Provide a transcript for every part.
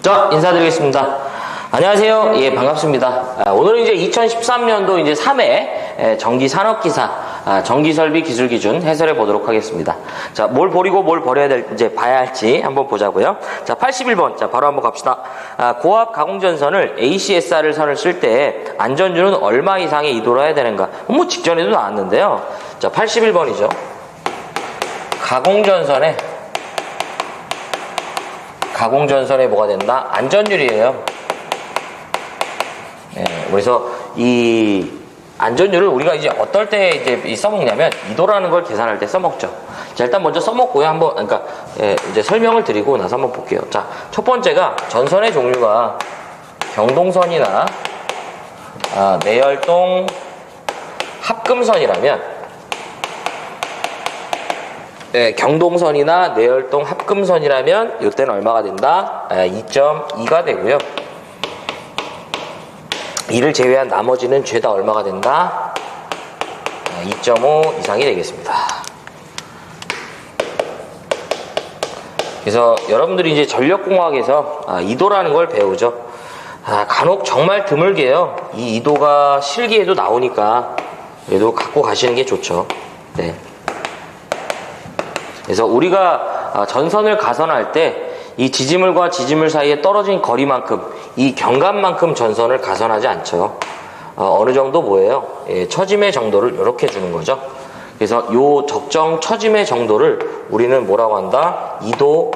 자, 인사드리겠습니다. 안녕하세요. 예, 반갑습니다. 오늘은 이제 2013년도 이제 3회 전기산업기사 전기설비 기술기준 해설해 보도록 하겠습니다. 자, 뭘 버리고 뭘 버려야 될, 이제 봐야 할지 한번 보자고요. 자, 81번. 자, 바로 한번 갑시다. 고압 가공전선을 ACSR 선을 쓸 때 안전율은 얼마 이상의 이도로 해야 되는가? 뭐 직전에도 나왔는데요. 자, 81번이죠. 가공전선에 뭐가 된다? 안전율이에요. 네, 그래서 이 안전율을 우리가 이제 어떨 때 이제 써먹냐면 이도라는 걸 계산할 때 써먹죠. 자, 일단 먼저 써먹고요. 한번, 그러니까, 이제 설명을 드리고 나서 한번 볼게요. 자, 첫 번째가 전선의 종류가 경동선이나, 내열동 합금선이라면, 경동선이나 내열동 합금선이라면 이때는 얼마가 된다? 2.2가 되고요. 이를 제외한 나머지는 죄다 얼마가 된다? 2.5 이상이 되겠습니다. 그래서 여러분들이 이제 전력공학에서 이도라는 걸 배우죠. 간혹 정말 드물게요. 이 이도가 실기에도 나오니까 그래도 갖고 가시는 게 좋죠. 네. 그래서 우리가 전선을 가선할 때 이 지지물과 지지물 사이에 떨어진 거리만큼, 이 경감만큼 전선을 가선하지 않죠. 어느 정도 뭐예요? 처짐의 정도를 이렇게 주는 거죠. 그래서 요 적정 처짐의 정도를 우리는 뭐라고 한다? 이도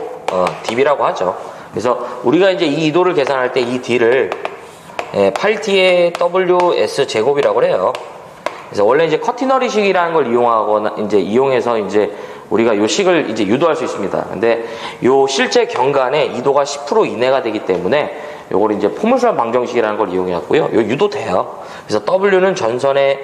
dB라고 하죠. 그래서 우리가 이제 이 이도를 계산할 때 이 d를 8t의 ws 제곱이라고 해요. 그래서 원래 이제 커티너리식이라는 걸 이용해서 이제 우리가 요 식을 이제 유도할 수 있습니다. 근데 요 실제 경간에 이도가 10% 이내가 되기 때문에 요걸 이제 포물선 방정식이라는 걸 이용해왔고요. 요 유도돼요. 그래서 W는 전선의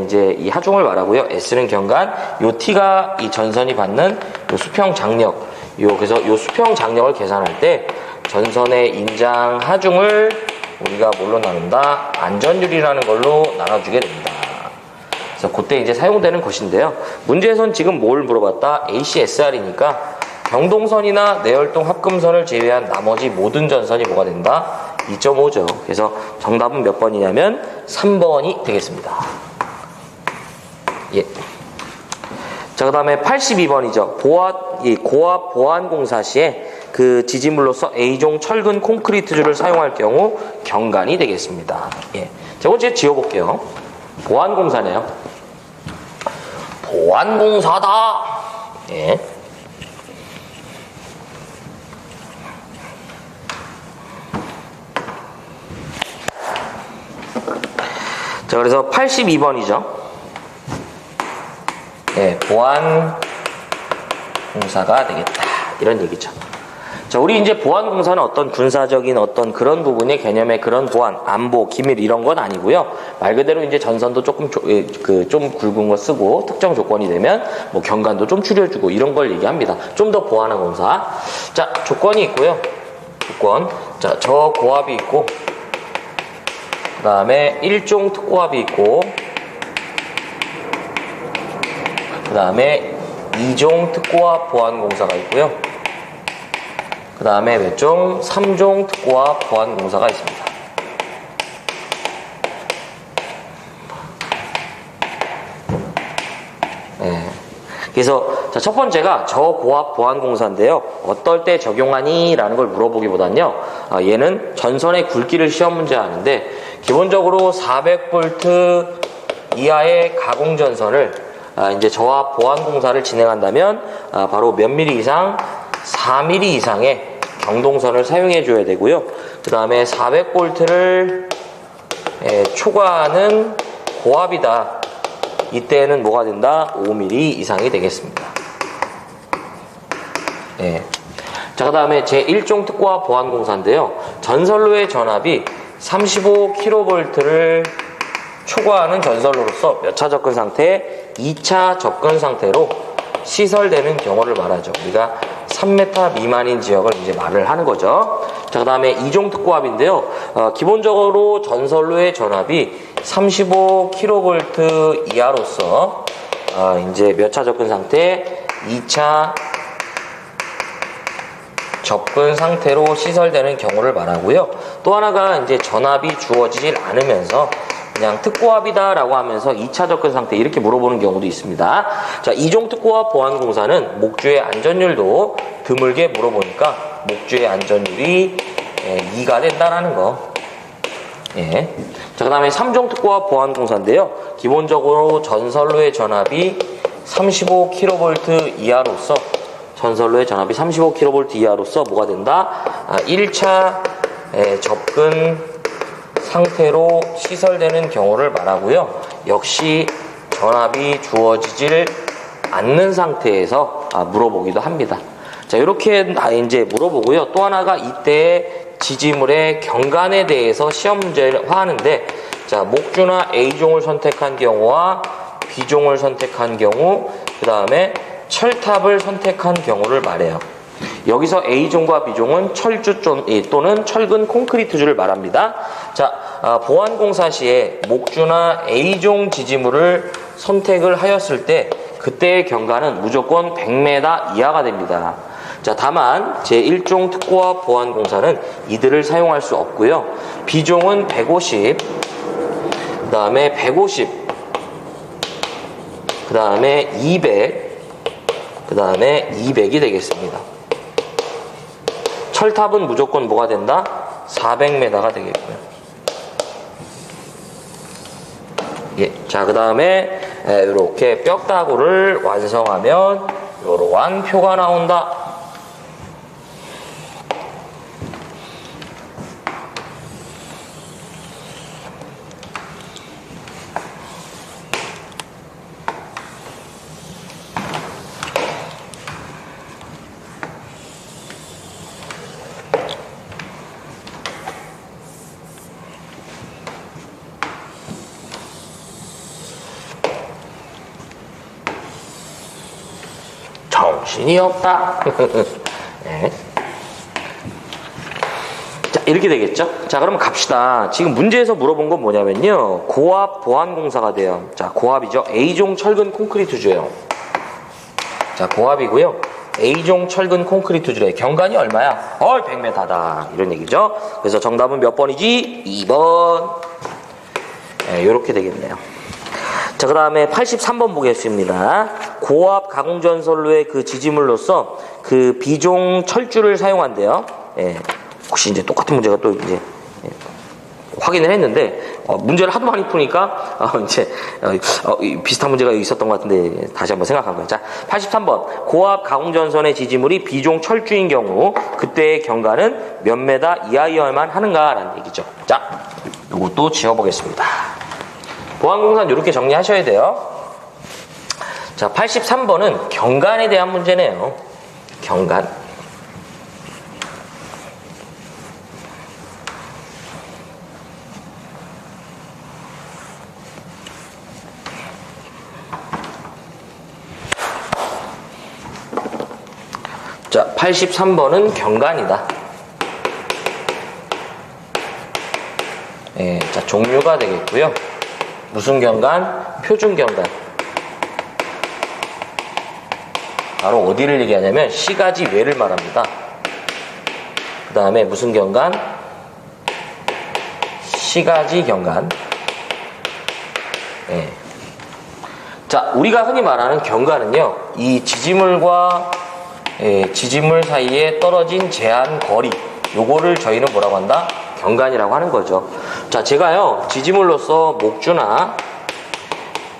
이제 이 하중을 말하고요. S는 경간, 요 T가 이 전선이 받는 요 수평 장력. 그래서 요 수평 장력을 계산할 때 전선의 인장 하중을 우리가 뭘로 나눈다? 안전율이라는 걸로 나눠주게 됩니다. 그래서 그때 이제 사용되는 것인데요. 문제에선 지금 뭘 물어봤다? ACSR이니까 경동선이나 내열동 합금선을 제외한 나머지 모든 전선이 뭐가 된다? 2.5죠. 그래서 정답은 몇 번이냐면 3번이 되겠습니다. 예. 자, 그 다음에 82번이죠. 고압 보완공사 시에 그 지지물로서 A종 철근 콘크리트줄을 사용할 경우 경간이 되겠습니다. 예. 자, 이거 제가 지워볼게요. 보완공사네요. 보완공사다. 예. 자, 그래서 82번이죠. 예, 보완공사가 되겠다. 이런 얘기죠. 자, 우리 이제 보안공사는 어떤 군사적인 어떤 그런 부분의 개념의 그런 보안, 안보, 기밀 이런 건 아니고요. 말 그대로 이제 전선도 조금 좀 굵은 거 쓰고 특정 조건이 되면 뭐 경관도 좀 줄여주고 이런 걸 얘기합니다. 좀 더 보완한 공사. 자, 조건이 있고요. 조건. 자, 저고압이 있고, 그 다음에 1종 특고압이 있고, 그 다음에 2종 특고압 보안공사가 있고요. 그 다음에 몇 종? 3종 특고압 보안공사가 있습니다. 네. 그래서 자, 첫 번째가 저고압 보안공사인데요. 어떨 때 적용하니? 라는 걸 물어보기보단요. 얘는 전선의 굵기를 시험 문제 하는데 기본적으로 400V 이하의 가공전선을 이제 저압 보안공사를 진행한다면 바로 몇 미리 이상? 4mm 이상의 경동선을 사용해 줘야 되고요. 그 다음에 400V를 초과하는 고압이다. 이때는 뭐가 된다? 5mm 이상이 되겠습니다. 예. 자, 그 다음에 제1종 특고압 보안공사인데요. 전선로의 전압이 35kV를 초과하는 전선로로서 몇 차 접근 상태? 2차 접근 상태로 시설되는 경우를 말하죠. 우리가 3m 미만인 지역을 이제 말을 하는 거죠. 자, 그 다음에 2종 특고압인데요. 기본적으로 전선로의 전압이 35kV 이하로서 이제 몇 차 접근 상태? 2차 접근 상태로 시설되는 경우를 말하고요. 또 하나가 이제 전압이 주어지질 않으면서 그냥 특고압이다라고 하면서 2차 접근 상태 이렇게 물어보는 경우도 있습니다. 자, 이종 특고압 보안공사는 목주의 안전율도 드물게 물어보니까 목주의 안전율이 2가 된다라는 거. 예. 자, 그 다음에 3종 특고압 보안공사인데요. 기본적으로 전선로의 전압이 35kV 이하로서 전선로의 전압이 35kV 이하로서 뭐가 된다? 1차 접근 상태로 시설되는 경우를 말하고요. 역시 전압이 주어지질 않는 상태에서 물어보기도 합니다. 자, 이렇게 이제 물어보고요. 또 하나가 이때 지지물의 경관에 대해서 시험 문제를 하는데, 자, 목주나 A종을 선택한 경우와 B종을 선택한 경우, 그 다음에 철탑을 선택한 경우를 말해요. 여기서 A종과 B종은 철주 또는 철근 콘크리트주를 말합니다. 자, 보안공사 시에 목주나 A종 지지물을 선택을 하였을 때 그때의 경관은 무조건 100m 이하가 됩니다. 자, 다만 제1종 특고압 보안공사는 이들을 사용할 수 없고요. B종은 150, 그 다음에 150, 그 다음에 200, 그 다음에 200이 되겠습니다. 철탑은 무조건 뭐가 된다? 400m가 되겠고요. 예, 자, 그 다음에 이렇게 뼈다구를 완성하면 이러한 표가 나온다. 정신이 없다. 네. 자, 이렇게 되겠죠? 자, 그럼 갑시다. 지금 문제에서 물어본 건 뭐냐면요. 고압 보안공사가 돼요. 자, 고압이죠. A종 철근 콘크리트주예요. 자, 고압이고요. A종 철근 콘크리트주래. 경관이 얼마야? 100m다. 이런 얘기죠. 그래서 정답은 몇 번이지? 2번. 네, 이렇게 되겠네요. 자, 그 다음에 83번 보겠습니다. 고압 가공전선로의 그 지지물로서 그 B종 철주를 사용한대요. 예, 혹시 이제 똑같은 문제가 또 이제 확인을 했는데, 문제를 하도 많이 푸니까, 비슷한 문제가 있었던 것 같은데, 다시 한번 생각한 거예요. 자, 83번. 고압 가공전선의 지지물이 B종 철주인 경우, 그때의 경관은 몇 메다 이하여야만 하는가라는 얘기죠. 자, 요것도 지워보겠습니다. 보안공사는 이렇게 정리하셔야 돼요. 자, 83번은 경관에 대한 문제네요. 경관. 자, 83번은 경관이다. 예, 자, 종류가 되겠고요. 무슨 경관? 표준 경관. 바로 어디를 얘기하냐면 시가지 외를 말합니다. 그 다음에 무슨 경관? 시가지 경관. 예. 자, 우리가 흔히 말하는 경관은요, 이 지지물과 지지물 사이에 떨어진 제한 거리, 요거를 저희는 뭐라고 한다? 경관이라고 하는 거죠. 자, 제가요, 지지물로서 목주나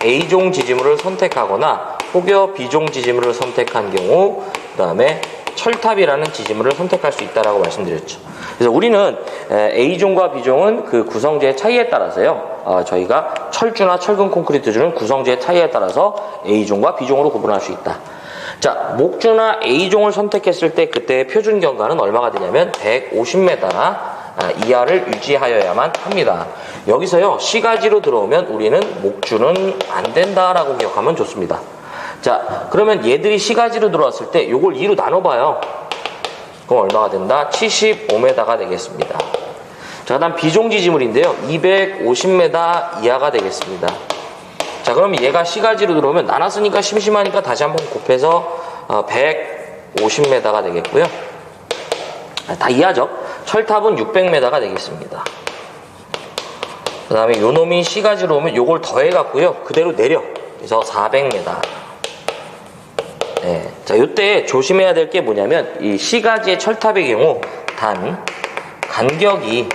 A종 지지물을 선택하거나 혹여 B종 지지물을 선택한 경우, 그 다음에 철탑이라는 지지물을 선택할 수 있다라고 말씀드렸죠. 그래서 우리는 A종과 B종은 그 구성재의 차이에 따라서요, 저희가 철주나 철근 콘크리트주는 구성재의 차이에 따라서 A종과 B종으로 구분할 수 있다. 자, 목주나 A종을 선택했을 때 그때의 표준 경관은 얼마가 되냐면 150m 이하를 유지하여야만 합니다. 여기서요, 시가지로 들어오면 우리는 목주는 안 된다라고 기억하면 좋습니다. 자, 그러면 얘들이 시가지로 들어왔을 때 요걸 2로 나눠봐요. 그럼 얼마가 된다? 75m가 되겠습니다. 자, 그다음 B종 지지물인데요, 250m 이하가 되겠습니다. 자, 그럼 얘가 시가지로 들어오면 나눴으니까 심심하니까 다시 한번 곱해서 150m가 되겠고요. 다 이하죠. 철탑은 600m가 되겠습니다. 그 다음에 요놈이 C가지로 오면 요걸 더해갖고요. 그대로 내려. 그래서 400m. 네. 자, 요때 조심해야 될 게 뭐냐면, 이 C가지의 철탑의 경우, 단, 간격이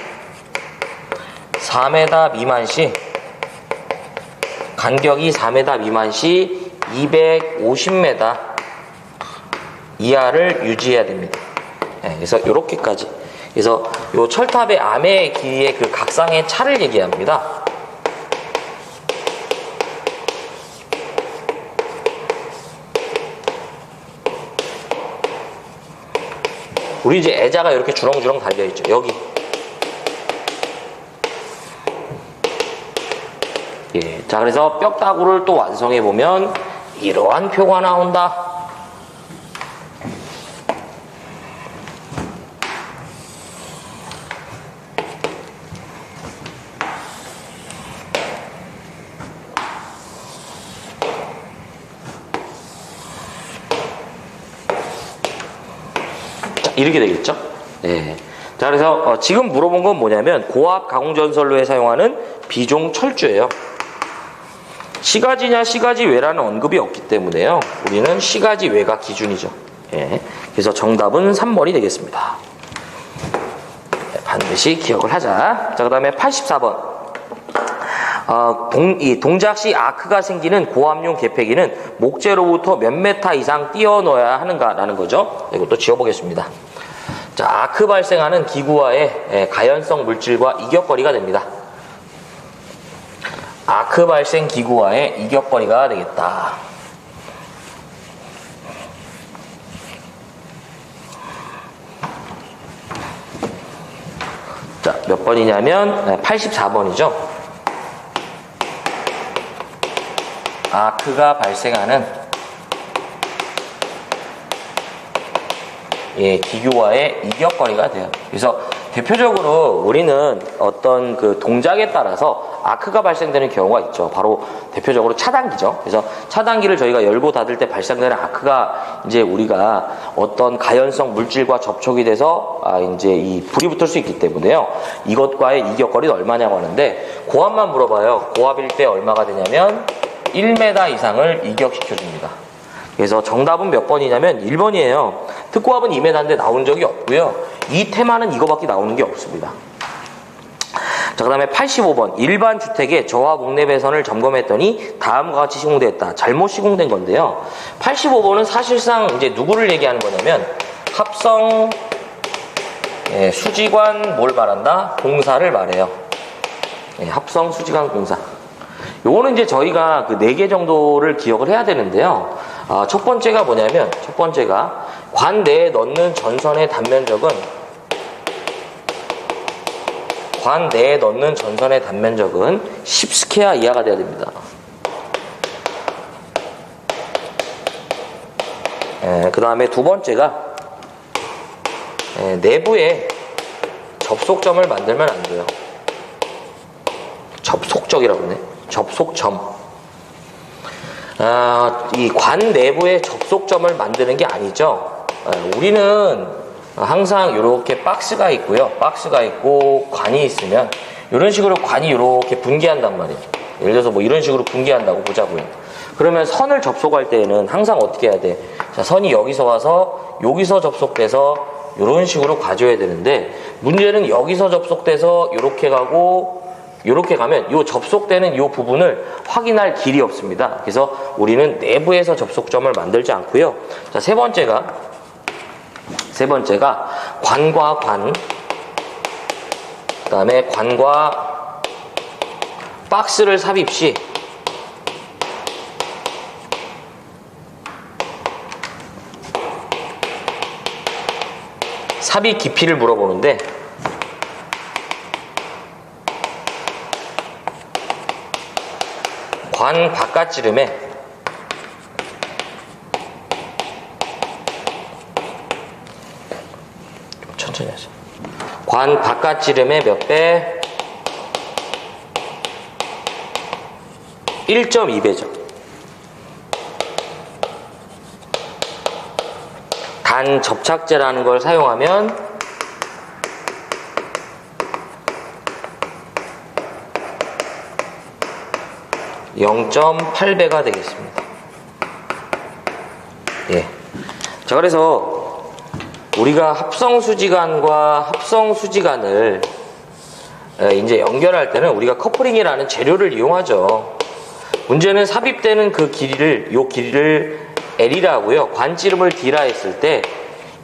4m 미만 시, 간격이 4m 미만 시 250m 이하를 유지해야 됩니다. 네. 그래서 요렇게까지. 그래서 요 철탑의 암의 길이의 그 각상의 차를 얘기합니다. 우리 이제 애자가 이렇게 주렁주렁 달려있죠. 여기. 예. 자, 그래서 뼈다구를 또 완성해보면 이러한 표가 나온다. 이렇게 되겠죠? 네. 자, 그래서 지금 물어본 건 뭐냐면 고압 가공전선로에 사용하는 비종 철주예요. C가지냐 C가지 외라는 언급이 없기 때문에요. 우리는 C가지 외가 기준이죠. 예. 그래서 정답은 3번이 되겠습니다. 네, 반드시 기억을 하자. 자, 그 다음에 84번. 이 동작 시 아크가 생기는 고압용 개폐기는 목재로부터 몇 메타 이상 띄어넣어야 하는가라는 거죠. 이것도 지워보겠습니다. 자, 아크 발생하는 기구와의 가연성 물질과 이격거리가 됩니다. 아크 발생 기구와의 이격거리가 되겠다. 자, 몇 번이냐면 84번이죠. 아크가 발생하는 기구와의 이격거리가 돼요. 그래서 대표적으로 우리는 어떤 그 동작에 따라서 아크가 발생되는 경우가 있죠. 바로 대표적으로 차단기죠. 그래서 차단기를 저희가 열고 닫을 때 발생되는 아크가 이제 우리가 어떤 가연성 물질과 접촉이 돼서 이제 이 불이 붙을 수 있기 때문에요. 이것과의 이격거리는 얼마냐고 하는데 고압만 물어봐요. 고압일 때 얼마가 되냐면 1m 이상을 이격시켜줍니다. 그래서 정답은 몇 번이냐면 1번이에요. 특고압은 2m인데 나온 적이 없고요. 이 테마는 이거밖에 나오는 게 없습니다. 자, 그 다음에 85번. 일반 주택의 저하 목내 배선을 점검했더니 다음과 같이 시공되었다. 잘못 시공된 건데요. 85번은 사실상 이제 누구를 얘기하는 거냐면 합성 수지관 뭘 말한다? 공사를 말해요. 합성 수지관 공사. 요거는 이제 저희가 그 4개 정도를 기억을 해야 되는데요. 첫 번째가 뭐냐면, 첫 번째가 관 내에 넣는 전선의 단면적은, 관 내에 넣는 전선의 단면적은 10스퀘어 이하가 돼야 됩니다. 그 다음에 두 번째가, 내부에 접속점을 만들면 안 돼요. 접속적이라고 그러네. 접속점. 이 관 내부에 접속점을 만드는 게 아니죠. 우리는 항상 이렇게 박스가 있고요. 박스가 있고 관이 있으면 이런 식으로 관이 이렇게 분기한단 말이에요. 예를 들어서 뭐 이런 식으로 분기한다고 보자고요. 그러면 선을 접속할 때에는 항상 어떻게 해야 돼? 자, 선이 여기서 와서 여기서 접속돼서 이런 식으로 가져야 되는데 문제는 여기서 접속돼서 이렇게 가고 이렇게 가면 이 접속되는 이 부분을 확인할 길이 없습니다. 그래서 우리는 내부에서 접속점을 만들지 않고요. 자, 세 번째가 관과 관, 그 다음에 관과 박스를 삽입 시 삽입 깊이를 물어보는데 관 바깥지름에 좀 천천히 하죠. 관 바깥지름의 몇 배? 1.2배죠. 단 접착제라는 걸 사용하면 0.8배가 되겠습니다. 예. 자, 그래서 우리가 합성수지관과 합성수지관을 이제 연결할 때는 우리가 커플링이라는 재료를 이용하죠. 문제는 삽입되는 그 길이를, 요 길이를 L이라고요. 관찌름을 D라 했을 때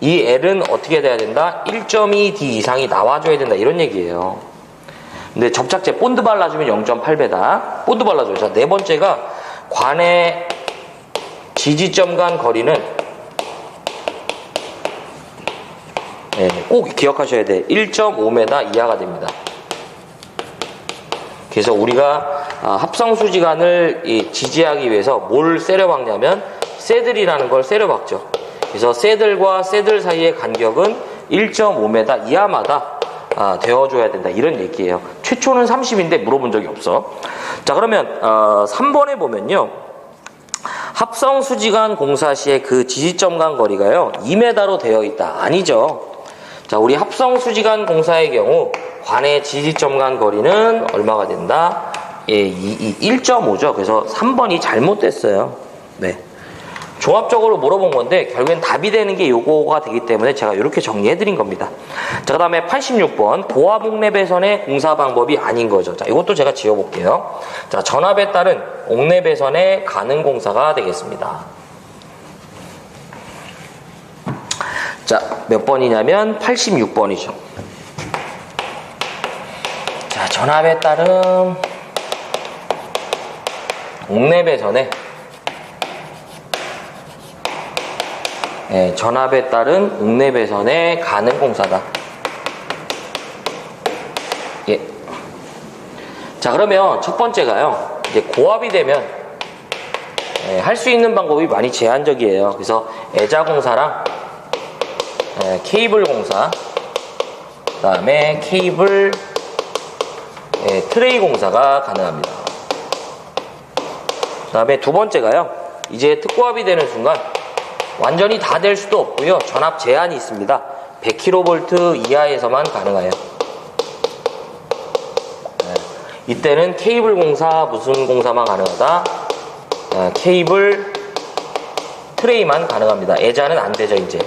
이 L은 어떻게 돼야 된다? 1.2D 이상이 나와줘야 된다. 이런 얘기예요. 근데 접착제 본드 발라주면 0.8배다. 본드 발라줘요. 자, 네 번째가 관의 지지점 간 거리는 꼭 기억하셔야 돼. 1.5m 이하가 됩니다. 그래서 우리가 합성수지관을 지지하기 위해서 뭘 세려 박냐면 새들이라는 걸 세려 박죠. 그래서 새들과 새들 사이의 간격은 1.5m 이하마다 되어줘야 된다. 이런 얘기예요. 최초는 30인데 물어본 적이 없어. 자, 그러면 3번에 보면요. 합성수지관 공사 시에 그 지지점 간 거리가요 2m로 되어 있다. 아니죠. 자, 우리 합성수지관 공사의 경우 관의 지지점 간 거리는 얼마가 된다? 1.5죠. 그래서 3번이 잘못됐어요. 네. 종합적으로 물어본 건데 결국엔 답이 되는 게 요거가 되기 때문에 제가 이렇게 정리해드린 겁니다. 자, 그 다음에 86번 고압-옥내배선의 공사 방법이 아닌 거죠. 자, 이것도 제가 지워볼게요. 자, 전압에 따른 옥내배선의 가능 공사가 되겠습니다. 자, 몇 번이냐면 86번이죠. 자, 전압에 따른 옥내배선의 전압에 따른 옥내배선의 가능 공사다. 예. 자, 그러면 첫 번째가요. 이제 고압이 되면 할 수 있는 방법이 많이 제한적이에요. 그래서 애자 공사랑 케이블 공사, 그 다음에 케이블 트레이 공사가 가능합니다. 그 다음에 두 번째가요. 이제 특고압이 되는 순간 완전히 다 될 수도 없고요. 전압 제한이 있습니다. 100kV 이하에서만 가능해요. 이때는 케이블 공사, 무슨 공사만 가능하다? 케이블 트레이만 가능합니다. 애자는 안 되죠, 이제.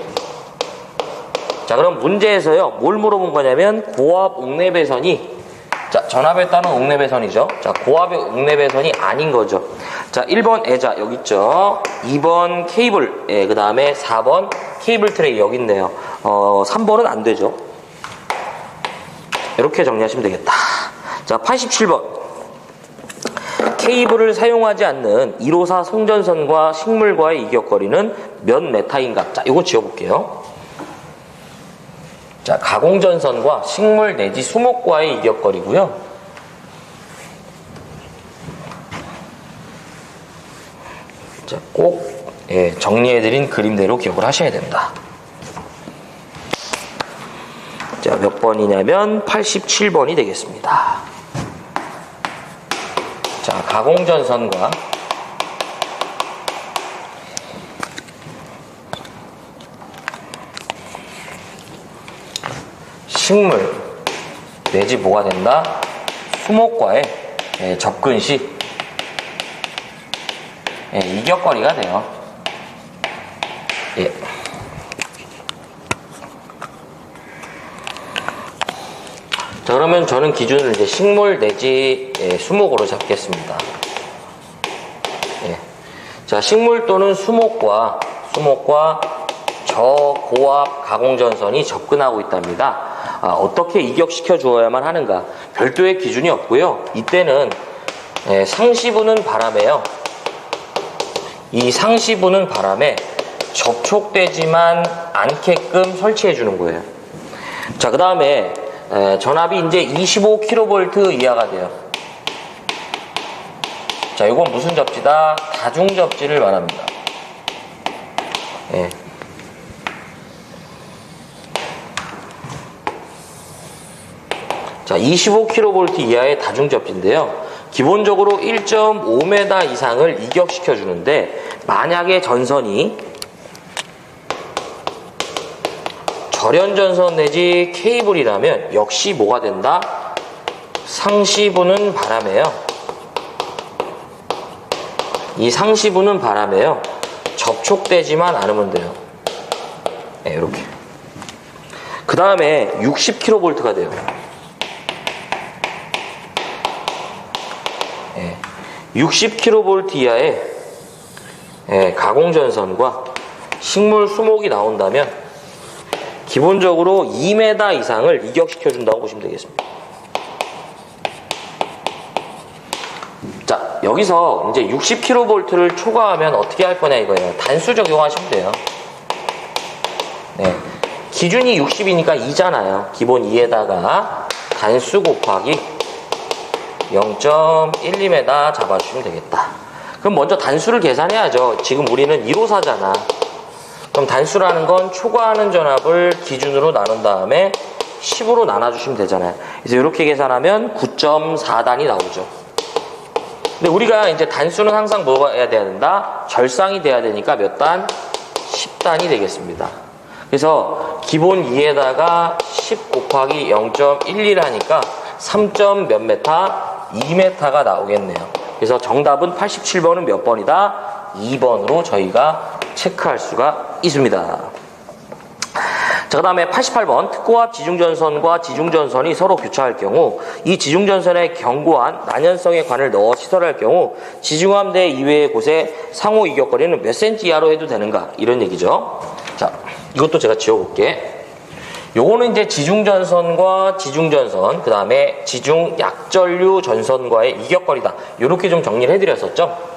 자, 그럼 문제에서요. 뭘 물어본 거냐면 고압 옥내배선이, 자, 전압에 따른 옥내배선이죠. 자, 고압의 옥내배선이 아닌 거죠. 자, 1번 애자 여기 있죠. 2번 케이블, 그 다음에 4번 케이블 트레이 여기 있네요. 3번은 안 되죠. 이렇게 정리하시면 되겠다. 자, 87번 케이블을 사용하지 않는 154 송전선과 식물과의 이격거리는 몇 메타인가? 자, 이거 지워볼게요. 자, 가공전선과 식물 내지 수목과의 이격거리고요. 자, 꼭 정리해드린 그림대로 기억을 하셔야 된다. 자, 몇 번이냐면 87번이 되겠습니다. 자, 가공전선과 식물 내지 뭐가 된다? 수목과의 접근 시 이격거리가 돼요. 예. 자, 그러면 저는 기준을 이제 식물 내지 수목으로 잡겠습니다. 예. 자, 식물 또는 수목과 저고압 가공전선이 접근하고 있답니다. 어떻게 이격시켜 주어야만 하는가? 별도의 기준이 없고요. 이때는 상시 부는 바람에요. 이 상시 부는 바람에 접촉되지만 않게끔 설치해 주는 거예요. 자, 그 다음에 전압이 이제 25kV 이하가 돼요. 자, 이건 무슨 접지다? 다중 접지를 말합니다. 예. 자, 25kV 이하의 다중 접지인데요. 기본적으로 1.5m 이상을 이격시켜 주는데, 만약에 전선이 절연전선 내지 케이블이라면 역시 뭐가 된다? 상시 부는 바람에요. 이 상시 부는 바람에요. 접촉되지만 않으면 돼요. 네, 이렇게. 그 다음에 60kV가 돼요. 네, 60kV 이하의 가공전선과 식물 수목이 나온다면 기본적으로 2m 이상을 이격시켜준다고 보시면 되겠습니다. 자, 여기서 이제 60kV를 초과하면 어떻게 할 거냐 이거예요. 단수 적용하시면 돼요. 네, 기준이 60이니까 2잖아요. 기본 2에다가 단수 곱하기 0.12m 잡아주시면 되겠다. 그럼 먼저 단수를 계산해야죠. 지금 우리는 154잖아. 그럼 단수라는 건 초과하는 전압을 기준으로 나눈 다음에 10으로 나눠주시면 되잖아요. 그래서 이렇게 계산하면 9.4단이 나오죠. 근데 우리가 이제 단수는 항상 뭐가 해야 된다? 절상이 돼야 되니까 몇 단? 10단이 되겠습니다. 그래서 기본 2에다가 10 곱하기 0.11 하니까 3. 몇 메타? 2m가 나오겠네요. 그래서 정답은 87번은 몇 번이다? 2번으로 저희가 체크할 수가 있습니다. 자, 그 다음에 88번 특고압 지중전선과 지중전선이 서로 교차할 경우 이 지중전선에 견고한 난연성의 관을 넣어 시설할 경우 지중함대 이외의 곳에 상호 이격거리는 몇 cm 이하로 해도 되는가 이런 얘기죠. 자, 이것도 제가 지워볼게. 요거는 이제 지중전선과 지중전선, 그 다음에 지중약전류 전선과의 이격거리다. 요렇게 좀 정리를 해드렸었죠.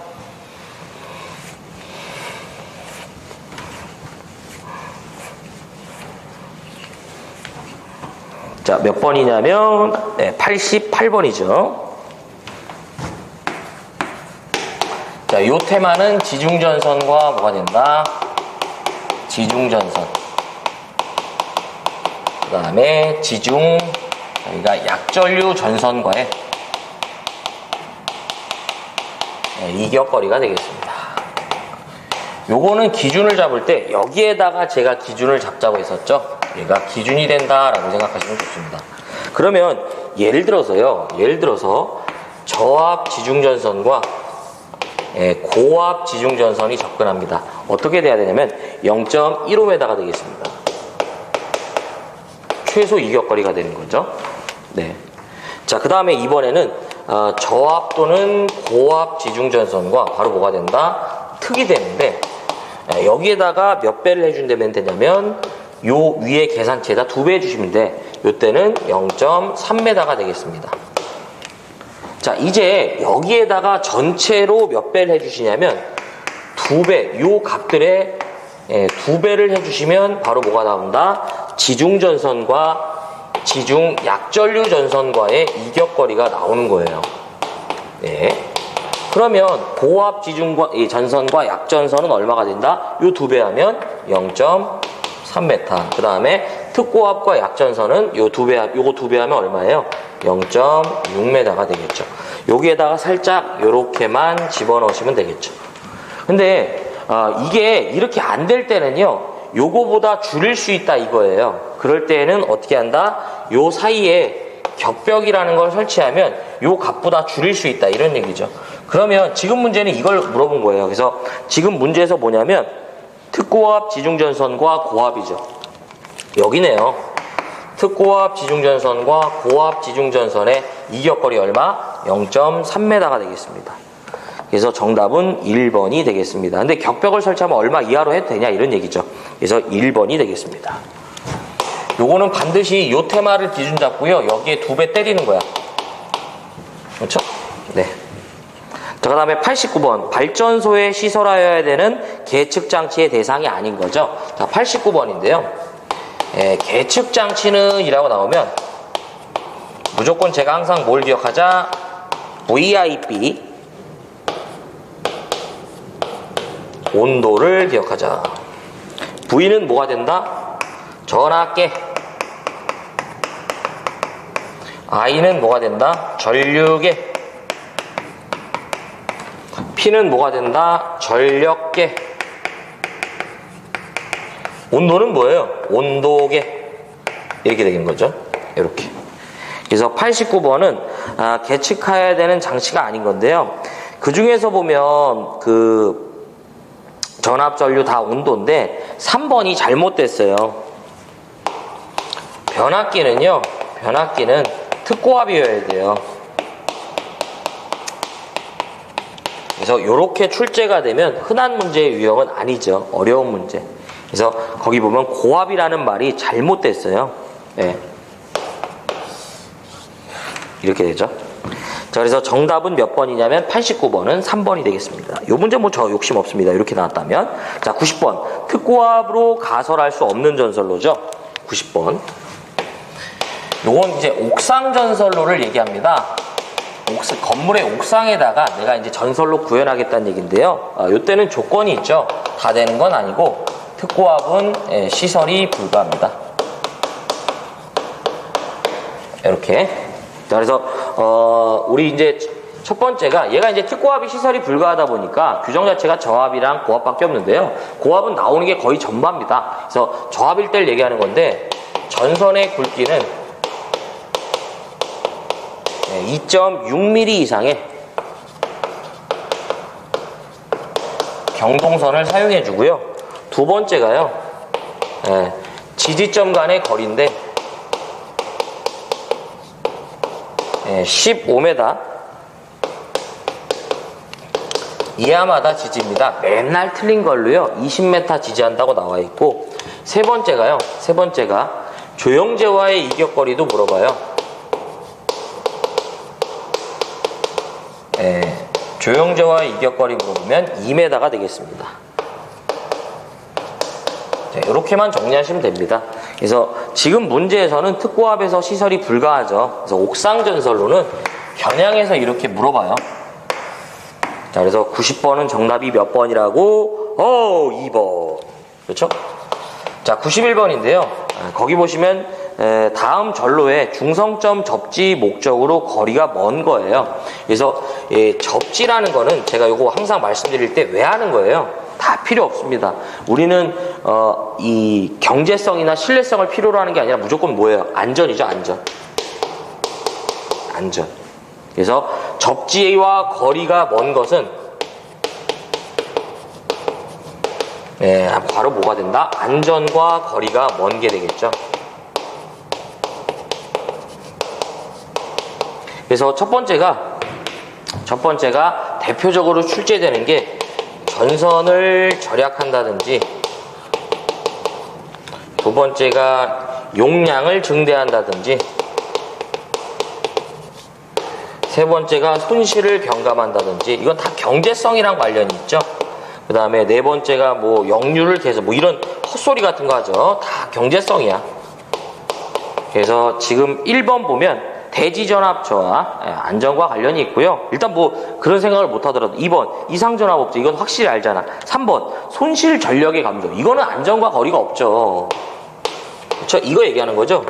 자, 몇 번이냐면 88번이죠. 자, 요 테마는 지중전선과 뭐가 된다? 지중전선. 그 다음에 지중, 저희가 약전류 전선과의 이격거리가 되겠습니다. 요거는 기준을 잡을 때 여기에다가 제가 기준을 잡자고 했었죠. 얘가 기준이 된다라고 생각하시면 좋습니다. 그러면 예를 들어서 저압 지중전선과 고압 지중전선이 접근합니다. 어떻게 돼야 되냐면 0.15m가 되겠습니다. 최소 이격거리가 되는 거죠. 네. 자, 그 다음에 이번에는 저압 또는 고압 지중전선과 바로 뭐가 된다? 특이 되는데 여기에다가 몇 배를 해준다면 되냐면 요 위에 계산치에다 2배 해주시면 돼. 요때는 0.3m가 되겠습니다. 자, 이제 여기에다가 전체로 몇 배를 해주시냐면 2배, 요 값들에 2배를 해주시면 바로 뭐가 나온다? 지중전선과 지중약전류 전선과의 이격거리가 나오는 거예요. 네. 그러면 고압 지중전선과 약전선은 얼마가 된다? 요 2배 하면 0.3m. 그 다음에 특고압과 약전선은 요거 2배 하면 얼마예요? 0.6m가 되겠죠. 여기에다가 살짝 요렇게만 집어넣으시면 되겠죠. 근데 이게 이렇게 안 될 때는요, 요거보다 줄일 수 있다 이거예요. 그럴 때는 어떻게 한다? 요 사이에 격벽이라는 걸 설치하면 요 값보다 줄일 수 있다 이런 얘기죠. 그러면 지금 문제는 이걸 물어본 거예요. 그래서 지금 문제에서 뭐냐면 특고압 지중전선과 고압이죠. 여기네요. 특고압 지중전선과 고압 지중전선의 이격거리 얼마? 0.3m가 되겠습니다. 그래서 정답은 1번이 되겠습니다. 근데 격벽을 설치하면 얼마 이하로 해도 되냐 이런 얘기죠. 그래서 1번이 되겠습니다. 요거는 반드시 요 테마를 기준 잡고요. 여기에 2배 때리는 거야. 그렇죠? 네. 자, 그 다음에 89번. 발전소에 시설하여야 되는 계측장치의 대상이 아닌 거죠. 자, 89번인데요. 계측장치는 이라고 나오면 무조건 제가 항상 뭘 기억하자? VIP 온도를 기억하자. V는 뭐가 된다? 전압계. I는 뭐가 된다? 전류계. P는 뭐가 된다? 전력계. 온도는 뭐예요? 온도계. 이렇게 되는 거죠. 이렇게. 그래서 89번은 계측해야 되는 장치가 아닌 건데요. 그 중에서 보면 그 전압, 전류 다 온도인데 3번이 잘못됐어요. 변압기는 특고압이어야 돼요. 그래서 이렇게 출제가 되면 흔한 문제의 유형은 아니죠. 어려운 문제. 그래서 거기 보면 고압이라는 말이 잘못됐어요. 네. 이렇게 되죠. 자, 그래서 정답은 몇 번이냐면 89번은 3번이 되겠습니다. 이 문제 뭐 저 욕심 없습니다. 이렇게 나왔다면. 자, 90번. 특고압으로 가설할 수 없는 전선로죠. 90번. 요건 이제 옥상 전선로를 얘기합니다. 건물의 옥상에다가 내가 이제 전선로 구현하겠다는 얘기인데요. 요때는 조건이 있죠. 다 되는 건 아니고 특고압은 시설이 불가합니다. 이렇게. 자, 그래서 우리 이제 첫 번째가 얘가 이제 특고압이 시설이 불가하다 보니까 규정 자체가 저압이랑 고압밖에 없는데요. 고압은 나오는 게 거의 전부입니다. 그래서 저압일 때를 얘기하는 건데 전선의 굵기는 2.6mm 이상의 경동선을 사용해 주고요. 두 번째가요. 지지점 간의 거리인데 15m 이하마다 지지입니다. 맨날 틀린 걸로요. 20m 지지한다고 나와 있고 세 번째가 조영제와의 이격거리도 물어봐요. 조영제와의 이격거리 물어보면 2m가 되겠습니다. 자, 이렇게만 정리하시면 됩니다. 그래서 지금 문제에서는 특고압에서 시설이 불가하죠. 그래서 옥상 전선로는 겨냥해서 이렇게 물어봐요. 자, 그래서 90번은 정답이 몇 번이라고? 2번. 그렇죠? 자, 91번인데요. 거기 보시면 다음 전로의 중성점 접지 목적으로 거리가 먼 거예요. 그래서 접지라는 거는 제가 요거 항상 말씀드릴 때 왜 하는 거예요? 다 필요 없습니다. 우리는 이 경제성이나 신뢰성을 필요로 하는 게 아니라 무조건 뭐예요? 안전이죠, 안전. 안전. 그래서 접지와 거리가 먼 것은 바로 뭐가 된다? 안전과 거리가 먼 게 되겠죠. 그래서 첫 번째가 대표적으로 출제되는 게 전선을 절약한다든지, 두 번째가 용량을 증대한다든지, 세 번째가 손실을 경감한다든지, 이건 다 경제성이랑 관련이 있죠. 그 다음에 네 번째가 뭐 역류를 개선, 뭐 이런 헛소리 같은 거 하죠. 다 경제성이야. 그래서 지금 1번 보면 대지전압저하 안전과 관련이 있고요. 일단 뭐 그런 생각을 못 하더라도 2번 이상전압업체, 이건 확실히 알잖아. 3번 손실 전력의 감소, 이거는 안전과 거리가 없죠. 그렇죠? 이거 얘기하는 거죠.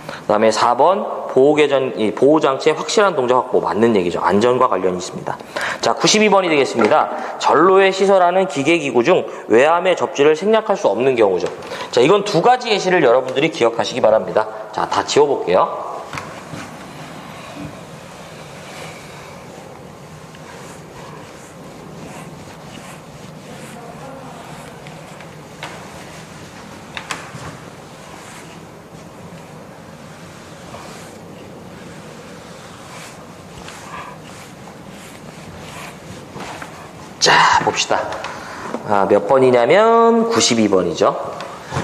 그 다음에 4번 보호장치의 확실한 동작 확보, 맞는 얘기죠. 안전과 관련이 있습니다. 자, 92번이 되겠습니다. 전로에 시설하는 기계기구 중 외암의 접지를 생략할 수 없는 경우죠. 자, 이건 두 가지 예시를 여러분들이 기억하시기 바랍니다. 자, 다 지워볼게요. 자, 봅시다. 몇 번이냐면 92번이죠.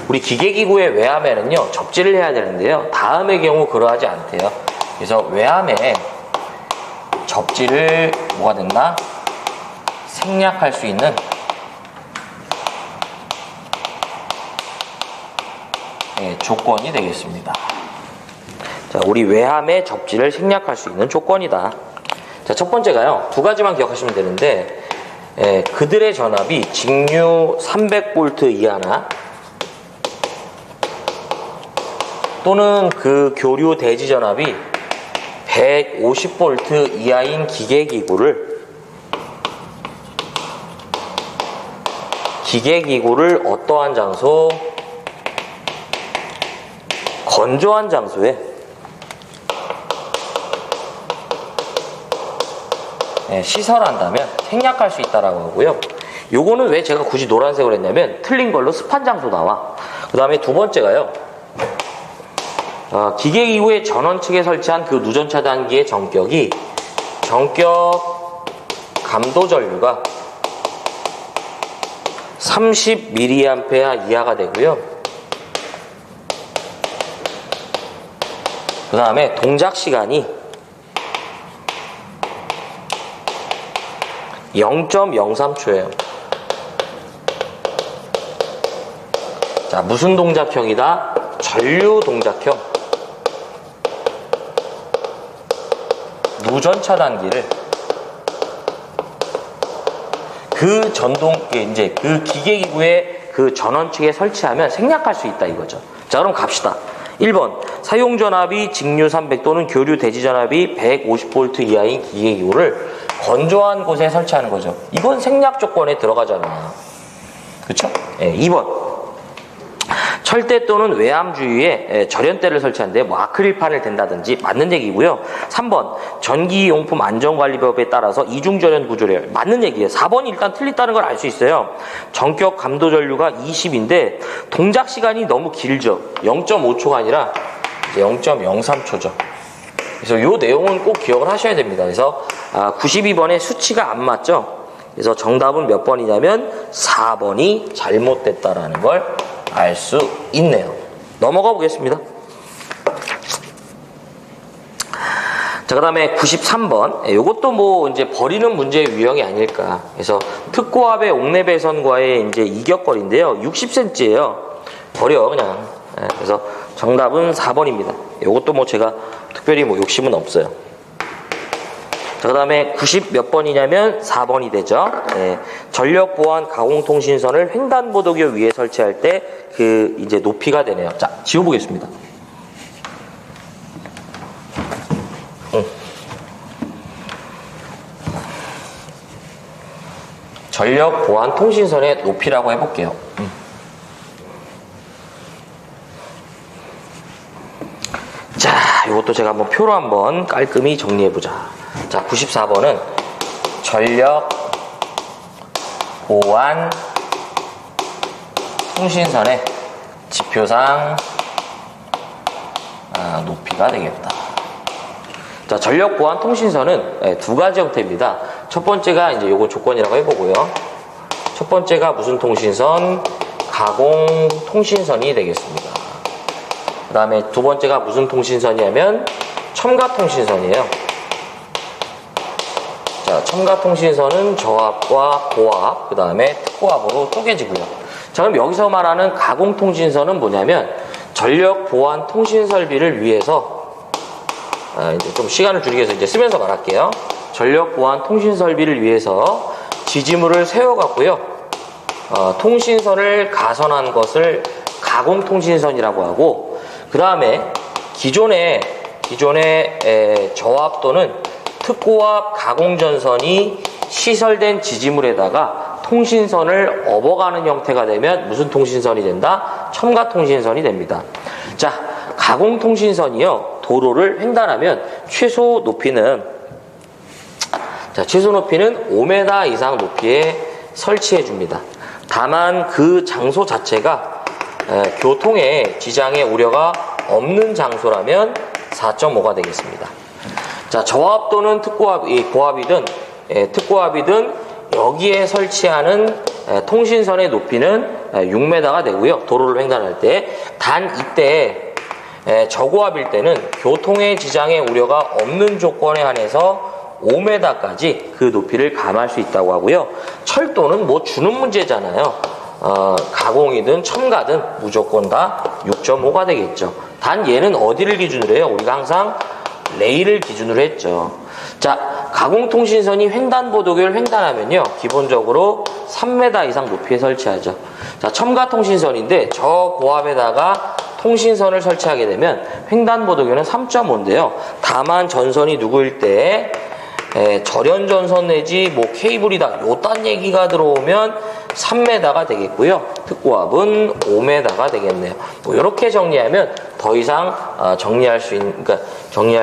우리 기계기구의 외암에는요, 접지를 해야 되는데요. 다음의 경우 그러하지 않대요. 그래서 외암에 접지를 뭐가 된다? 생략할 수 있는 조건이 되겠습니다. 자, 우리 외암의 접지를 생략할 수 있는 조건이다. 자, 첫 번째가요, 두 가지만 기억하시면 되는데, 그들의 전압이 직류 300V 이하나 또는 그 교류 대지 전압이 150V 이하인 기계기구를 어떠한 장소? 건조한 장소에 시설한다면 생략할 수 있다라고 하고요. 요거는 왜 제가 굳이 노란색으로 했냐면 틀린 걸로 습한 장소 나와. 그 다음에 두 번째가요. 기계 이후에 전원 측에 설치한 그 누전 차단기의 전격 감도 전류가 30mA 이하가 되고요. 그 다음에 동작 시간이 0.03초예요. 자, 무슨 동작형이다? 전류 동작형. 누전 차단기를 그 기계 기구의 그 전원 측에 설치하면 생략할 수 있다 이거죠. 자, 그럼 갑시다. 1번 사용 전압이 직류 300 또는 교류 대지 전압이 150V 이하인 기계 기구를 건조한 곳에 설치하는 거죠. 이건 생략 조건에 들어가잖아요. 그렇죠? 2번 철대 또는 외암 주위에 절연대를 설치하는데 뭐 아크릴판을 댄다든지 맞는 얘기고요. 3번 전기용품 안전관리법에 따라서 이중절연 구조래요. 맞는 얘기예요. 4번이 일단 틀렸다는 걸 알 수 있어요. 전격 감도 전류가 20인데 동작 시간이 너무 길죠. 0.5초가 아니라 0.03초죠. 그래서 이 내용은 꼭 기억을 하셔야 됩니다. 그래서 92번의 수치가 안 맞죠. 그래서 정답은 몇 번이냐면 4번이 잘못됐다라는 걸 알 수 있네요. 넘어가 보겠습니다. 자, 그 다음에 93번. 이것도 뭐 이제 버리는 문제의 유형이 아닐까. 그래서 특고압의 옥내배선과의 이제 이격거리인데요. 60cm예요. 버려, 그냥. 그래서 정답은 4번입니다. 이것도 뭐 제가 특별히 뭐 욕심은 없어요. 자, 그 다음에 90 몇 번이냐면 4번이 되죠. 전력 보안 가공통신선을 횡단보도교 위에 설치할 때 그 이제 높이가 되네요. 자, 지워보겠습니다. 전력 보안 통신선의 높이라고 해볼게요. 자, 이것도 제가 한번 표로 한번 깔끔히 정리해보자. 자, 94번은 전력 보안 통신선의 지표상 높이가 되겠다. 자, 전력 보안 통신선은 두 가지 형태입니다. 첫 번째가 이제 요거 조건이라고 해보고요. 첫 번째가 무슨 통신선? 가공 통신선이 되겠습니다. 그 다음에 두 번째가 무슨 통신선이냐면 첨가 통신선이에요. 자, 첨가 통신선은 저압과 고압, 그 다음에 특고압으로 쪼개지고요. 자, 그럼 여기서 말하는 가공 통신선은 뭐냐면 전력 보안 통신 설비를 위해서 이제 좀 시간을 줄이기 위해서 이제 쓰면서 말할게요. 전력 보안 통신 설비를 위해서 지지물을 세워갖고요. 통신선을 가선한 것을 가공 통신선이라고 하고, 그 다음에 기존의 저압 또는 특고압 가공전선이 시설된 지지물에다가 통신선을 업어가는 형태가 되면 무슨 통신선이 된다? 첨가 통신선이 됩니다. 자, 가공 통신선이요. 도로를 횡단하면 최소 높이는 5m 이상 높이에 설치해 줍니다. 다만 그 장소 자체가 교통에 지장의 우려가 없는 장소라면 4.5가 되겠습니다. 자, 저압 또는 특고압이든 여기에 설치하는 통신선의 높이는 6m가 되고요. 도로를 횡단할 때. 단 이때 저고압일 때는 교통의 지장의 우려가 없는 조건에 한해서 5m까지 그 높이를 감할 수 있다고 하고요. 철도는 뭐 주는 문제잖아요. 가공이든 첨가든 무조건 다 6.5가 되겠죠. 단 얘는 어디를 기준으로 해요? 우리가 항상 레일을 기준으로 했죠. 자, 가공통신선이 횡단보도교를 횡단하면요, 기본적으로 3m 이상 높이에 설치하죠. 자, 첨가통신선인데 저 고압에다가 통신선을 설치하게 되면 횡단보도교는 3.5인데요. 다만 전선이 누구일 때 절연전선 내지 뭐 케이블이다 요딴 얘기가 들어오면 3m가 되겠고요. 특고압은 5m가 되겠네요. 뭐 이렇게 정리하면 더 이상 정리할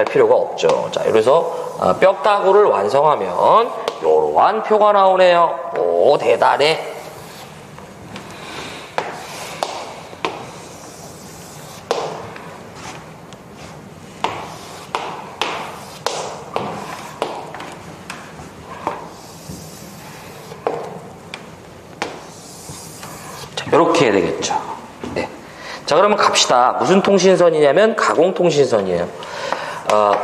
필요가 없죠. 자, 그래서 뼈다구를 완성하면 이러한 표가 나오네요. 오, 대단해. 이렇게 해야 되겠죠. 네. 자, 그러면 갑시다. 무슨 통신선이냐면 가공통신선이에요.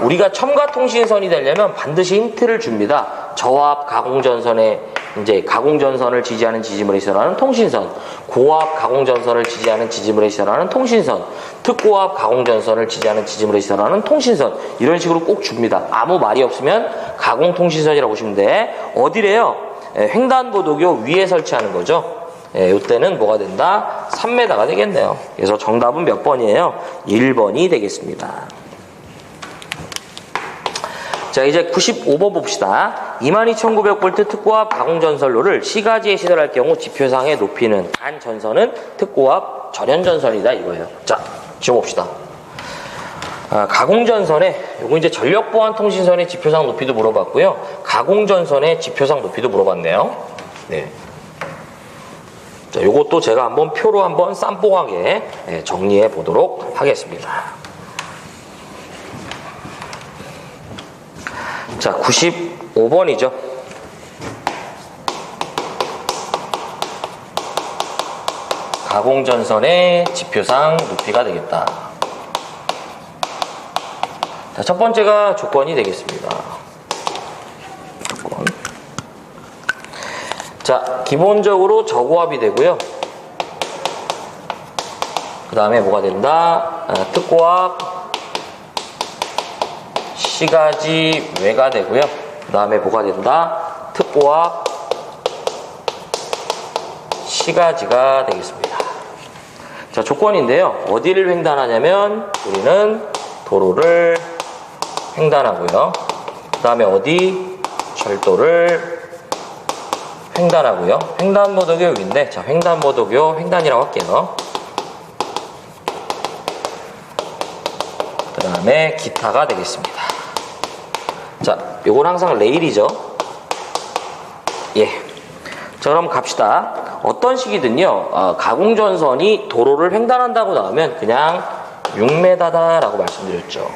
우리가 첨가통신선이 되려면 반드시 힌트를 줍니다. 저압 가공전선에 이제 가공전선을 지지하는 지지물레이서라는 통신선, 고압 가공전선을 지지하는 지지물레이서라는 통신선, 특고압 가공전선을 지지하는 지지물레이서라는 통신선, 이런 식으로 꼭 줍니다. 아무 말이 없으면 가공통신선이라고 보시면 돼. 어디래요? 횡단보도교 위에 설치하는 거죠. 이때는 뭐가 된다? 3m가 되겠네요. 그래서 정답은 몇 번이에요? 1번이 되겠습니다. 자, 이제 95번 봅시다. 22,900V 특고압 가공전선로를 시가지에 시설할 경우 지표상의 높이는 단 전선은 특고압 절연전선이다 이거예요. 자, 지워봅시다. 가공전선에 요거 이제 전력보안통신선의 지표상 높이도 물어봤고요. 가공전선의 지표상 높이도 물어봤네요. 네. 자, 요것도 제가 한번 표로 한번 쌈뽕하게 정리해 보도록 하겠습니다. 자, 95번이죠. 가공전선의 지표상 높이가 되겠다. 자, 첫 번째가 조건이 되겠습니다. 조건. 자, 기본적으로 저고압이 되고요. 그 다음에 뭐가 된다? 특고압 시가지 외가 되고요. 그 다음에 뭐가 된다? 특고압 시가지가 되겠습니다. 자, 조건인데요. 어디를 횡단하냐면 우리는 도로를 횡단하고요. 그 다음에 어디? 철도를 횡단하고요. 횡단보도교 위인데, 자, 횡단보도교 횡단이라고 할게요. 그 다음에 기타가 되겠습니다. 자, 요건 항상 레일이죠. 예. 자, 그럼 갑시다. 어떤 식이든요, 가공전선이 도로를 횡단한다고 나오면 그냥 6m다라고 말씀드렸죠.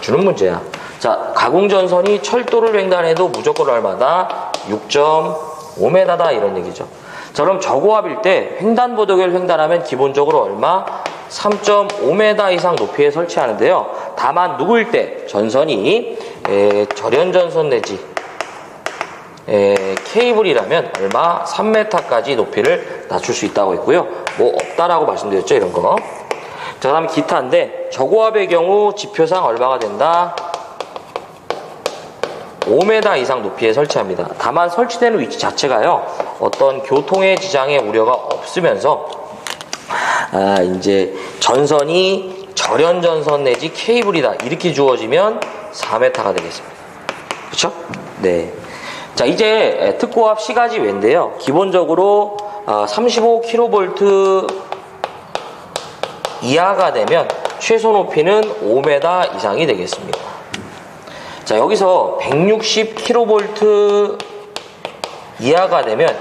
주는 문제야. 자, 가공전선이 철도를 횡단해도 무조건 얼마다? 6.5m다 이런 얘기죠. 자, 그럼 저고압일 때 횡단보도교를 횡단하면 기본적으로 얼마? 3.5m 이상 높이에 설치하는데요. 다만 누구일 때? 전선이 절연전선 내지 케이블이라면 얼마? 3m까지 높이를 낮출 수 있다고 했고요. 뭐 없다라고 말씀드렸죠, 이런 거. 자, 그다음에 기타인데 저고압의 경우 지표상 얼마가 된다? 5m 이상 높이에 설치합니다. 다만 설치되는 위치 자체가요, 어떤 교통의 지장의 우려가 없으면서 이제 전선이 절연전선 내지 케이블이다 이렇게 주어지면 4m가 되겠습니다. 그렇죠? 네. 자, 이제 특고압 시가지 외인데요. 기본적으로 35kV 이하가 되면 최소 높이는 5m 이상이 되겠습니다. 자, 여기서 160kV 이하가 되면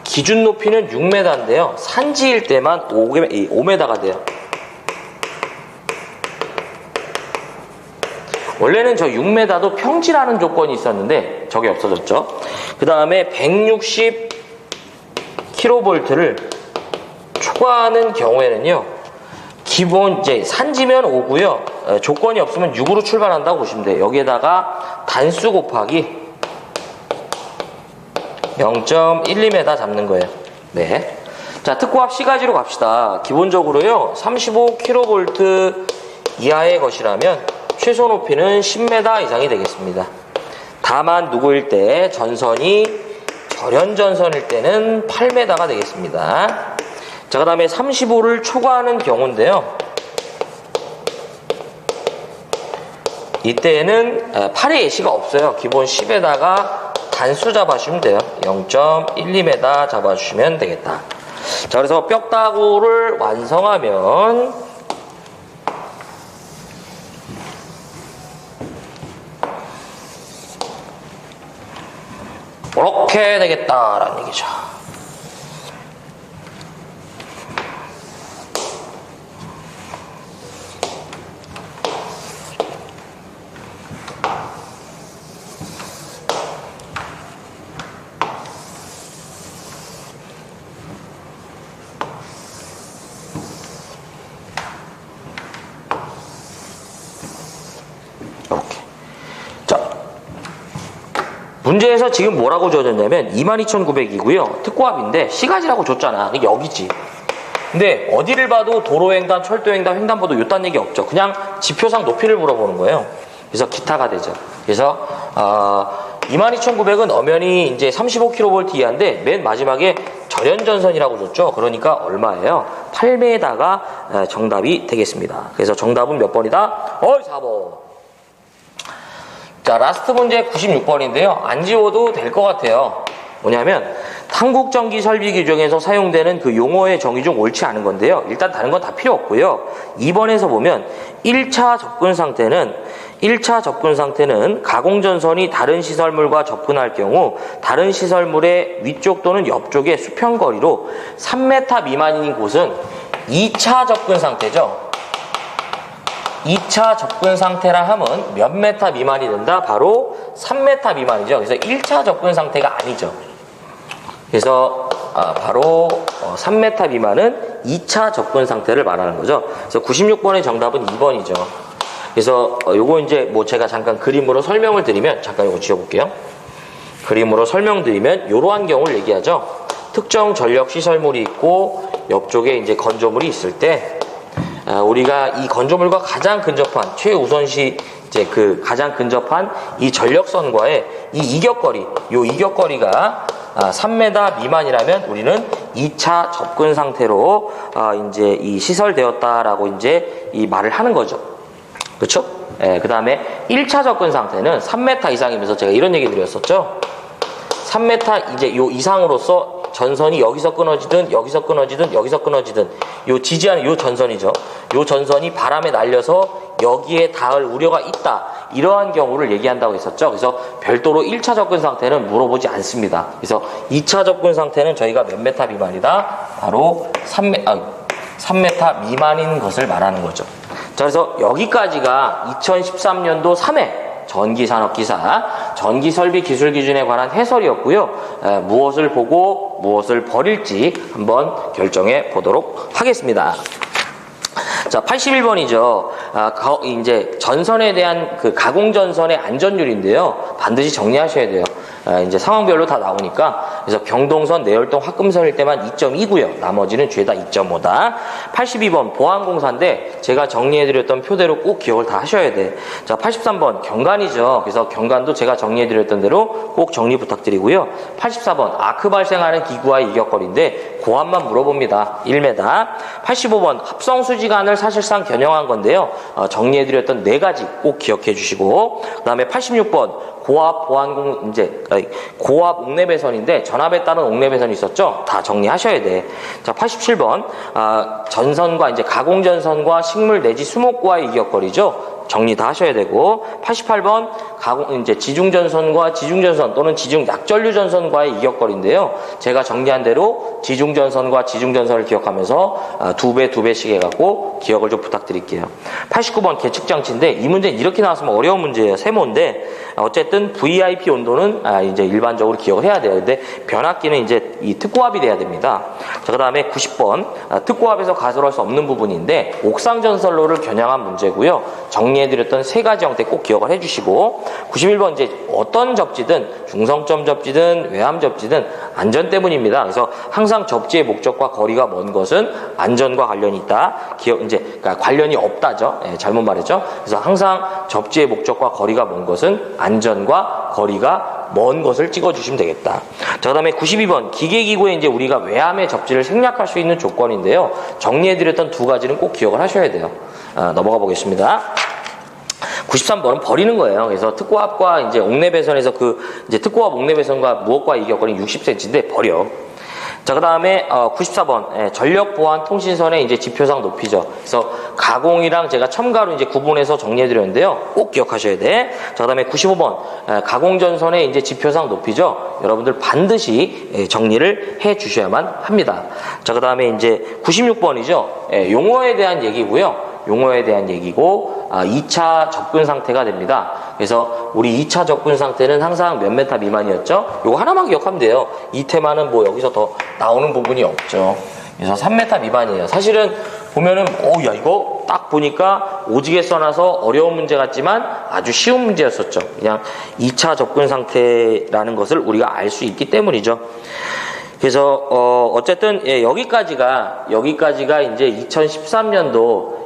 기준 높이는 6m인데요. 산지일 때만 5m가 돼요. 원래는 저 6m도 평지라는 조건이 있었는데 저게 없어졌죠. 그 다음에 160kV를 초과하는 경우에는요, 기본 이제 산지면 5고요. 조건이 없으면 6으로 출발한다고 보시면 돼요. 여기에다가 단수 곱하기 0.12m 잡는 거예요. 네. 자, 특고압 시가지로 갑시다. 기본적으로요, 35kV 이하의 것이라면 최소 높이는 10m 이상이 되겠습니다. 다만 누구일 때? 전선이 절연전선일 때는 8m가 되겠습니다. 자, 그 다음에 35를 초과하는 경우인데요. 이때에는 8의 예시가 없어요. 기본 10에다가 단수 잡아주시면 돼요. 0.12m 잡아주시면 되겠다. 자, 그래서 뼈다구를 완성하면 이렇게 되겠다라는 얘기죠. 이렇게. 자, 문제에서 지금 뭐라고 줘졌냐면 22,900이고요. 특고합인데 시가지라고 줬잖아. 여기지. 근데 어디를 봐도 도로횡단, 철도횡단, 횡단보도 요딴 얘기 없죠. 그냥 지표상 높이를 물어보는 거예요. 그래서 기타가 되죠. 그래서 22,900은 엄연히 이제 35kV 이하인데 맨 마지막에 절연전선이라고 줬죠. 그러니까 얼마예요? 8m가 정답이 되겠습니다. 그래서 정답은 몇 번이다? 4번. 자, 라스트 문제 96번인데요. 안 지워도 될 것 같아요. 뭐냐면 한국전기 설비 규정에서 사용되는 그 용어의 정의 중 옳지 않은 건데요. 일단 다른 건 다 필요 없고요. 2번에서 보면 1차 접근 상태는 가공전선이 다른 시설물과 접근할 경우 다른 시설물의 위쪽 또는 옆쪽의 수평거리로 3m 미만인 곳은 2차 접근 상태죠. 2차 접근 상태라 함은 몇 메타 미만이 된다? 바로 3m 미만이죠. 그래서 1차 접근 상태가 아니죠. 그래서 바로 3m 미만은 2차 접근 상태를 말하는 거죠. 그래서 96번의 정답은 2번이죠. 그래서 요거 이제 뭐 제가 잠깐 그림으로 설명을 드리면, 잠깐 요거 지워볼게요. 그림으로 설명드리면 요러한 경우를 얘기하죠. 특정 전력 시설물이 있고 옆쪽에 이제 건조물이 있을 때 우리가 이 건조물과 가장 근접한 최우선시 이제 그 가장 근접한 이 전력선과의 이 이격거리, 요 이격거리가 3m 미만이라면 우리는 2차 접근 상태로 이제 이 시설되었다라고 이제 이 말을 하는 거죠. 그렇죠? 그 다음에 1차 접근 상태는 3m 이상이면서 제가 이런 얘기 드렸었죠. 3m 이제 요 이상으로서 전선이 여기서 끊어지든 여기서 끊어지든 여기서 끊어지든 요 지지하는 요 전선이죠. 요 전선이 바람에 날려서 여기에 닿을 우려가 있다. 이러한 경우를 얘기한다고 했었죠. 그래서 별도로 1차 접근 상태는 물어보지 않습니다. 그래서 2차 접근 상태는 저희가 몇 메타 미만이다? 바로 3m 미만인 것을 말하는 거죠. 자, 그래서 여기까지가 2013년도 3회 전기산업기사 전기설비 기술 기준에 관한 해설이었고요. 무엇을 보고 무엇을 버릴지 한번 결정해 보도록 하겠습니다. 자, 81번이죠. 이제 전선에 대한 그 가공전선의 안전율인데요. 반드시 정리하셔야 돼요. 이제 상황별로 다 나오니까. 그래서 경동선, 내열동, 합금선일 때만 2.2고요. 나머지는 죄다 2.5다. 82번 보안공사인데 제가 정리해드렸던 표대로 꼭 기억을 다 하셔야 돼. 자, 83번 경관이죠. 그래서 경관도 제가 정리해드렸던 대로 꼭 정리 부탁드리고요. 84번 아크 발생하는 기구와의 이격거리인데 고함만 물어봅니다. 1m. 85번 합성수지관을 사실상 겨냥한 건데요. 정리해드렸던 4가지 꼭 기억해 주시고, 그 다음에 86번 고압 옥내배선인데 전압에 따른 옥내배선이 있었죠. 다 정리하셔야 돼. 자, 87번 전선과 이제 가공전선과 식물 내지 수목과의 이격거리죠. 정리 다 하셔야 되고, 88번 이제 지중전선과 지중전선 또는 지중약전류전선과의 이격거리인데요. 제가 정리한 대로 지중전선과 지중전선을 기억하면서 2배씩 해갖고 기억을 좀 부탁드릴게요. 89번 계측장치인데 이 문제는 이렇게 나왔으면 어려운 문제예요. 세모인데 어쨌든 VIP 온도는 이제 일반적으로 기억을 해야 돼요. 근데 변압기는 이제 이 특고압이 돼야 됩니다. 자, 그 다음에 90번 특고압에서 가설할 수 없는 부분인데 옥상전선로를 겨냥한 문제고요. 정리해드렸던 3가지 형태 꼭 기억을 해주시고, 91번 이제 어떤 접지든 중성점 접지든 외암 접지든 안전 때문입니다. 그래서 항상 접지의 목적과 거리가 먼 것은 안전과 관련이 있다. 그러니까 관련이 없다죠. 잘못 말했죠. 그래서 항상 접지의 목적과 거리가 먼 것은 안전과 거리가 먼 것을 찍어주시면 되겠다. 자, 그 다음에 92번 기계기구에 이제 우리가 외암의 접지를 생략할 수 있는 조건인데요. 정리해드렸던 2가지는 꼭 기억을 하셔야 돼요. 넘어가 보겠습니다. 93번은 버리는 거예요. 그래서 특고합과 이제 옥내배선에서 이제 특고합 옥내배선과 무엇과 이격거리 60cm인데 버려. 자, 그 다음에 94번 전력 보안 통신선의 이제 지표상 높이죠. 그래서 가공이랑 제가 첨가로 이제 구분해서 정리해드렸는데요. 꼭 기억하셔야 돼. 자, 그 다음에 95번 가공전선의 이제 지표상 높이죠. 여러분들 반드시 정리를 해주셔야만 합니다. 자, 그 다음에 이제 96번이죠. 용어에 대한 얘기고요. 용어에 대한 얘기고 2차 접근 상태가 됩니다. 그래서 우리 2차 접근 상태는 항상 몇 메타 미만이었죠? 요거 하나만 기억하면 돼요. 이 테마는 뭐 여기서 더 나오는 부분이 없죠. 그래서 3m 미만이에요. 사실은 보면은 야 이거 딱 보니까 오지게 써놔서 어려운 문제 같지만 아주 쉬운 문제였었죠. 그냥 2차 접근 상태라는 것을 우리가 알 수 있기 때문이죠. 그래서 어쨌든 여기까지가 이제 2013년도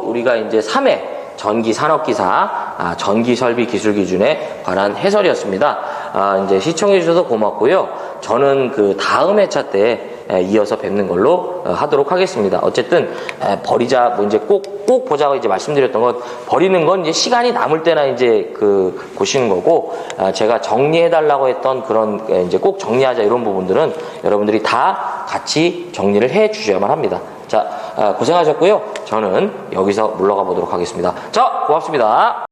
우리가 이제 3회 전기 산업기사 전기 설비 기술 기준에 관한 해설이었습니다. 이제 시청해 주셔서 고맙고요. 저는 그 다음 회차 때 이어서 뵙는 걸로 하도록 하겠습니다. 어쨌든 버리자 뭐 이제 꼭 보자고 이제 말씀드렸던 건 버리는 건 이제 시간이 남을 때나 이제 보시는 거고 제가 정리해 달라고 했던 그런 이제 꼭 정리하자 이런 부분들은 여러분들이 다 같이 정리를 해 주셔야만 합니다. 자, 고생하셨고요. 저는 여기서 물러가 보도록 하겠습니다. 자, 고맙습니다.